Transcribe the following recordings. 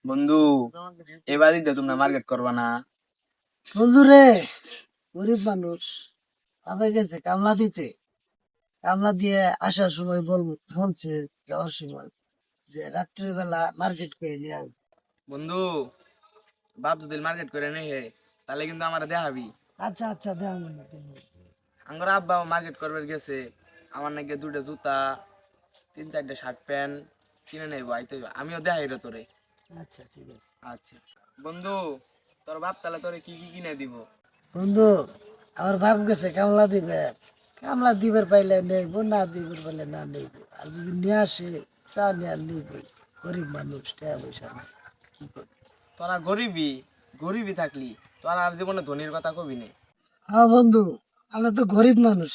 বন্ধু, এবারই তো তোমরা মার্কেট করবা না? বন্ধু রে, গরিব মানুষ আমায় গেছে কামলা দিতে। কামলা দিয়ে আসার সময় বলবো শুনছে যাওয়ার সময় যে রাত্রের বেলা মার্কেট করে নিয়ে আসবে। বন্ধু, বাপ যদি মার্কেট করে নেই হে, তাহলে কিন্তু আমার দেখাবি। আচ্ছা আচ্ছা দেওয়া মনে আমার আব্বা মার্কেট করবার গেছে, আমার নাকি দুটো জুতা, তিন চারটে শার্ট প্যান্ট কিনে নেবো, আইতে আমিও দেখাই রে তোরে। আচ্ছা ঠিক আছে। আচ্ছা বন্ধু, তোর বাপ তাহলে তোরে কি কি কিনে দিব? বন্ধু, আমার বাপ গেছে কামলা দিবে। কামলা দিবার পাইলে নেইব, না দিবার পাইলে না নেইব। আর যদি নিয়ে আসে চা নিয়ে আর নিব। গরিব মানুষ টাকা পয়সা নাই, কি করবি? তোরা গরিবই, গরিবই থাকলি তোরা আর জীবনে ধনির কথা কবি নে। হ্যাঁ বন্ধু, আমরা তো গরিব মানুষ।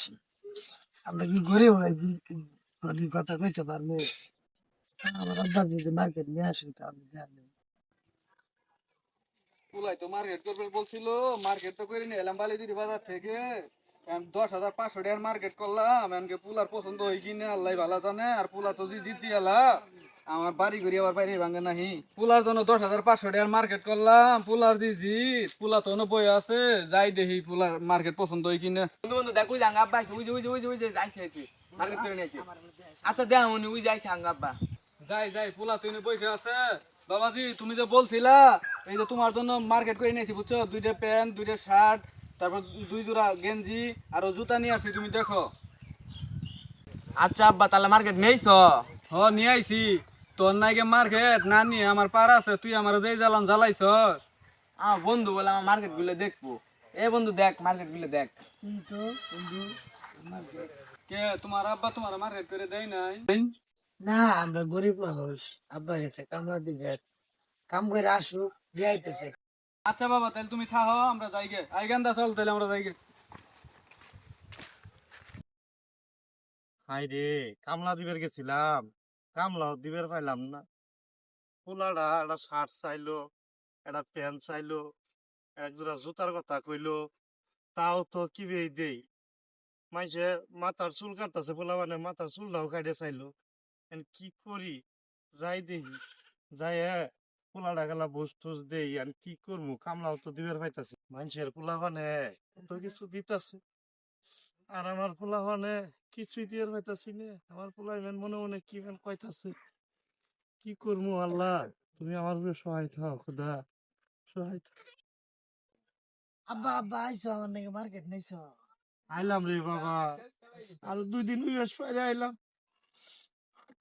আমরা কি গরিব হয় গরিব কথা কইতে পারবো? আমার আব্বা যদি মার্কেট নিয়ে আসে তাহলে জানি। পুলাই তো মার্কেট করবে বলছিল, মার্কেট তো করে নিয়ে এলাম বালিদিরি বাজার থেকে। 10,500 টাকার মার্কেট করলাম, এমনকি পুলার পছন্দ হই কিনে আল্লাহ ভালো জানে। আর পুলা তো জিত দিয়ে এলা, আমার বাড়ি ঘুরি আবার বাইরে ভাঙে নাহি। পুলার জন্য 10,500 টাকার মার্কেট করলাম, পুলার দি জিত। পুলা তো বই আছে, যাই দেখি পুলার মার্কেট পছন্দ হই কিনে। বন্ধু বন্ধু দেখ, ওই যে আঙ্গা আব্বা আইছে, ওই যে আইছে আইছে মার্কেট করে নিয়েছে। আচ্ছা দেখ উনি ওই যে আইছে আঙ্গা আব্বা। যাই যাই, পুলা তুই বসে আছে। বাবাজি তুমি যে বলছিলা, এই যে তোমার জন্য মার্কেট করে নিয়েছি বুঝছো, 2টা প্যান্ট 2টা শার্ট, তারপর 2 জোড়া গেঞ্জি আর জুতা নিয়ে আসছি, তুমি দেখো। আচ্ছা আব্বা, তাহলে মার্কেট নেইছ? হ নিয়ে আইছি। তোর নাইকে মার্কেট না নিয়ে আমার পার আছে, তুই আমার যেই জ্বালান জ্বালাইছস। আমার বন্ধু বলে আমার মার্কেট গুলো দেখবো। এ বন্ধু দেখ মার্কেট গুলো দেখ। এই তো বন্ধু মার্কেট। কে তোমার আব্বা তোমার মার্কেট করে দেয় নাই? না, আমরা গরিব মানুষ। আব্বা গেছে কামলা দিবে, কাম করে আসুক যাইতেছে। আচ্ছা বাবা, তাহলে তুমি থাকো, আমরা যাই গে। আই গান্দা চল, তাহলে আমরা যাই গে। হাই রে, কামলা দিবার গেছিলাম, কামলাও দিবার পাইলাম না। পোলাটা একটা শার্ট চাইলো, একটা প্যান্ট চাইলো, এক জোড়া জুতার কথা কইলো, তাও তো কিবেই দেই। মাইসে মাথার চুল কাটতেছে, পোলা মানে মাথার চুলটাও কাটে চাইলো। এখন কি করি, যাই দেখি, যাই পোলাটা গেলা বুঝ টুস দেই, আর কি করবো, কামলাও তো দিবার পাইতাছি। মানুষের পোলা মানে কত কিছু দিতাছে, আর আমার পোলা মানে কিছুই দিয়ে পাইতাছি না। আমার পোলা ইমান মনে মনে কি ইমান কইতাছে, কি করবো আল্লাহ, তুমি আমার উপরে সহায় থাও খোদা, সহায় থাও। আব্বা আব্বা আইসো আমার নাকি মার্কেট নেইছো? আইলাম রে বাবা, আর 2 দিন উইয়াস পাইরে আইলাম,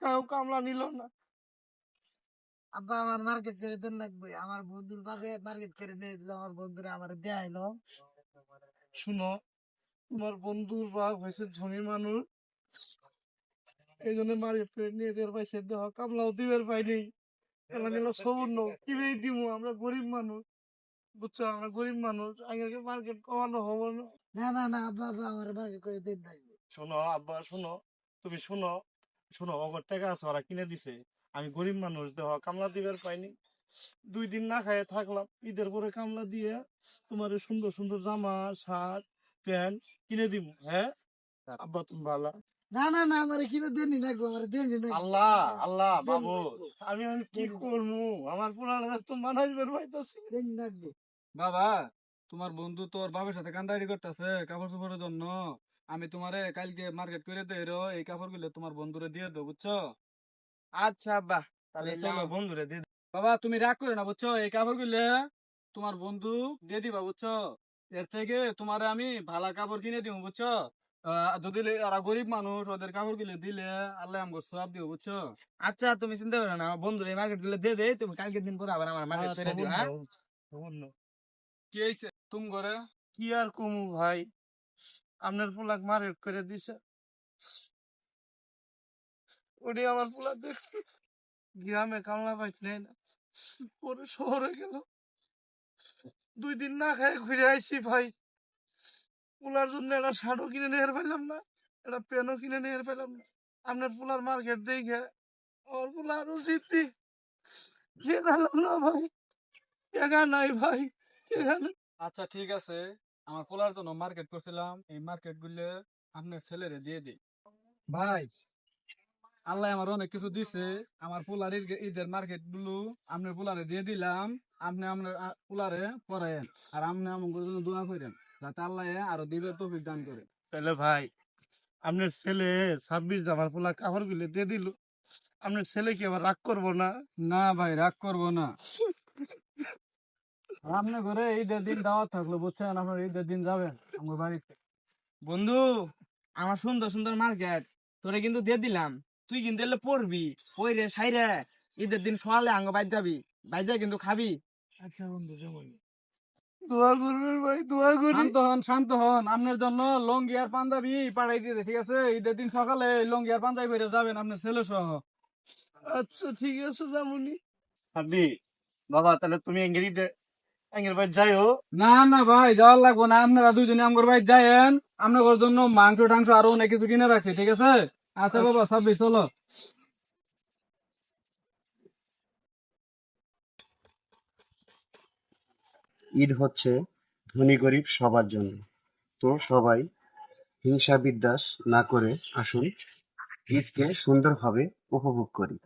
তাও কামলা নিল না। আব্বা আমার মার্কেট করে দেন লাগবে। আমার বন্ধুর ভাবে মার্কেট করে নিয়ে দিল, আমার বন্ধুরা আমার দেয়াইলো। শুনো, তোমার বন্ধুর বাপ হয়েছে ধনী মানুষ, এই জন্য মার্কেট করে নিয়ে দেওয়ার পাইছে, দেহ কামলাও দিবের পাইনি। এলা নিল সবুর নো কিভাবে দিব, আমরা গরিব মানুষ, বুঝছো, আমরা গরিব মানুষ, আগে মার্কেট কমানো হবো না। না না না, আব্বা আব্বা আমার মার্কেট করে দেন লাগবে। শোনো আব্বা, শোনো, তুমি শোনো, শোনো, অগর টাকা আছে ওরা কিনে দিছে, আমি গরিব মানুষ, দেহ কামলা দিবার পাইনি। 2 দিন না খাইয়ে থাকলাম, ঈদের পরে কামলা দিয়ে তোমার এই সুন্দর সুন্দর জামা শার্ট প্যান্ট কিনে দিব, হ্যাঁ আব্বা তুমি ভালা। না না না, আমার কিনে দেনই লাগবে, আমার দেনই লাগবে। আল্লাহ আল্লাহ দেন বাবু, লাগবে, আমি কি দেন করবো, আমার পুরানো তো মানাইবার পাইতাছি। দেন লাগবে। বাবা, তোমার বন্ধু তোর বাবার সাথে কান্দারি করতেছে কাপড় চোপড়ের জন্য। আমি তোমারে কালকে মার্কেট করে দেই রো, এই কাপড়গুলো তোমার বন্ধুরে দিয়ে দেবো বুঝছো। আচ্ছা আব্বা, তাহলে তাহলে এলে চলো। আমার বন্ধুরে দিয়ে দাও। বাবা তুমি রাগ করে না বুঝছো, এই কাপড়গুলো তোমার বন্ধু দিয়ে দিবা বুঝছো। এর থেকে তোমারে আমি ভালো কাপড় কিনে দিব বুঝছো। যদি ওরা গরিব মানুষ, ওদের কাপড় গুলো দিলে আল্লাহ আমাকে সব দিব বুঝছো। আচ্ছা তুমি চিন্তা করো না, আমার বন্ধুরে এই মার্কেট গুলো দিয়ে দে, তুমি কালকে দিন পরে আবার আমার মার্কেট করে দিও, সাবন্য, হ্যাঁ? সাবন্য। কি হয়েছে তুমি ঘরে? কি আর কমু ভাই, আপনার পোলাক মার্কেট করে দিছে, ওটি আমার পোলা দেখছে, গ্রামে কামলা পাইতে না, পরে শহরে গেল। 2 দিন না খাই ঘুরে আইছি ভাই, পোলার জন্য একটা শার্টও কিনে নিয়ে পেলাম না, একটা প্যান্টও কিনে নিয়ে পেলাম না। আপনার পোলার মার্কেট দেখে আমার পোলা আরো জিদ্দি, গেলাম না ভাই, টাকা নাই ভাই, এখানে। আচ্ছা ঠিক আছে, আমার পোলার জন্য মার্কেট করছিলাম, এই মার্কেট গুলো আপনার ছেলেরে দিয়ে দিই। ভাই, আল্লাহ আমার অনেক কিছু দিছে। আমার পোলার ঈদের মার্কেট গুলো আপনার পোলারে দিয়ে দিলাম। আপনি আপনার পোলারে পড়েন আর আপনি আমাকে জন্য দোয়া করেন যাতে আল্লাহ আরো দিবে তৌফিক দান করে। তাহলে ভাই আপনার ছেলে 26 জামার পোলা কাপড় গুলো দিয়ে দিল, আপনার ছেলে কি আবার রাগ করবো না? না ভাই, রাগ করবো না। আপনি ঘরে ঈদের দিন দাওয়াত থাকলো, বুঝছেন? আপনার ঈদের দিন যাবেন আমার বাড়িতে। বন্ধু, আমার সুন্দর সুন্দর মার্কেট তোরে কিন্তু দিয়ে দিলাম, তুই কিন্তু এলে পড়বি, পড়ে সাইরে ঈদের দিন সকালে আঙ্গ বাইর যাবি, বাইর যা কিন্তু খাবি। আচ্ছা বন্ধু, যেমন দোয়া করবেন ভাই, দোয়া করি। শান্ত হন, শান্ত হন। আপনার জন্য লঙ্গি আর পাঞ্জাবি পাঠাই দিয়েছে, ঠিক আছে? ঈদের দিন সকালে লঙ্গি আর পাঞ্জাবি পরে যাবেন আপনার ছেলে সহ। আচ্ছা ঠিক আছে, যামুনি। ভাবি, বাবা তাহলে তুমি এঙ্গের ভাই যাইও। না না ভাই, যাওয়ার লাগবো না। আপনারা দুইজনে আমার ভাই যায়েন, আপনার জন্য মাংস টাংস আরো অনেক কিছু কিনে রাখছি, ঠিক আছে? আচ্ছা বাবা, 26 চলো। ঈদ হচ্ছে ধনী গরিব সবার জন্য। তো সবাই হিংসা বিদ্বেষ না করে আসুন ঈদকে সুন্দরভাবে উপভোগ করি।